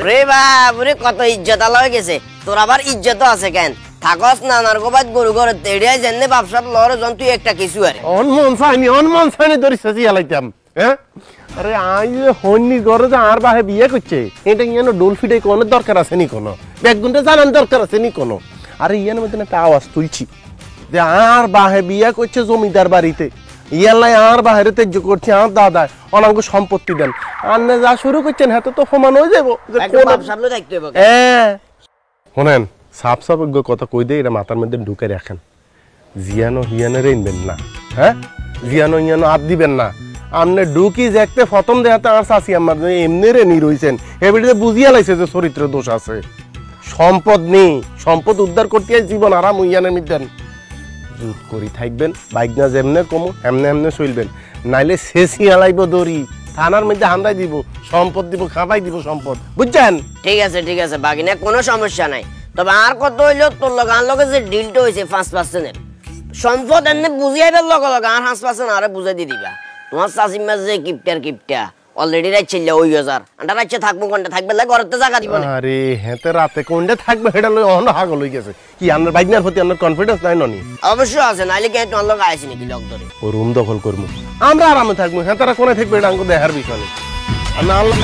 রে বাবুরে কত ইজ্জত আলা হয়ে গেছে তোর আবার ইজ্জত আছে কেন থাকস নানার গোবাদ গরু ঘরে তেড়িয়া জেনে বাপসাপ লর জন তুই একটা কিছু আরে অনমন সাইনি ধরিস ইয়ালাইতাম হ্যাঁ আরে আই হন্নি ঘরে যে আর বাহে বিয়ে করছে এটা ইয়ান ডোল ফিটে কোনো দরকার আছে নি কোনো ব্যাগগুনটা জানান দরকার আছে নি কোনো আরে ইয়ান মধ্যে একটা আওয়াজ তুলছি যে আর বাহে বিয়ে করছে জমিদার বাড়িতে ইয়াল্লাই আর বাহিরে তেজ করছে আর দাদা অনাঙ্গ সম্পত্তি দেন আর না যা শুরু করছেন হাতে তো সমান হয়ে যাবো হ্যাঁ শোনেন সাপ সাপ কথা কই দে এটা মাথার মধ্যে ঢুকে রাখেন জিয়ানো হিয়ানো রেনবেন না হ্যাঁ জিয়ানো হিয়ানো হাত দিবেন না আপনি ঢুকি দেখতে প্রথম দেখাতে আর চাষি আমার এমনি রেনি রয়েছেন এবারে বুঝিয়া লাইছে যে চরিত্র দোষ আছে সম্পদ নেই সম্পদ উদ্ধার করতে জীবন আরাম হইয়ানের মিদেন জুত করি থাকবেন বাইক না যেমনে কমো এমনে এমনে চলবেন নাইলে শেষই আলাইব দড়ি থানার মধ্যে হান্দাই দিব সম্পদ দিব খাবাই দিব সম্পদ বুঝছেন ঠিক আছে বাগিনা কোনো সমস্যা নাই তবে আর কত হইলো তোর লগে আর লগে যে ডিলটা হইছে 5% সম্পদ এনে বুঝিয়াইবার লগে লগে আর 5% আরে বুঝাই দি দিবা তোমার চাচিমা যে কিপটা অলরেডি রাইছে ওই 1000 আন্ডা রাইছে থাকবো কোনটা থাকবে লাগে ঘরতে জায়গা দিব না আরে হেতে রাতে কোনটা থাকবে হেডা লই অহন হাগল হই গেছে কি আপনার বাইকনার প্রতি আপনার কনফিডেন্স নাই ননি অবশ্যই আছে নাইলে কি তোমার লগে আইছি নাকি লগ ধরে ও রুম দখল করমু আমরা আরামে থাকবো হেতারা কোনে থাকবে এটা আমাকে দেখার বিষয় নেই আমি আল্লাহ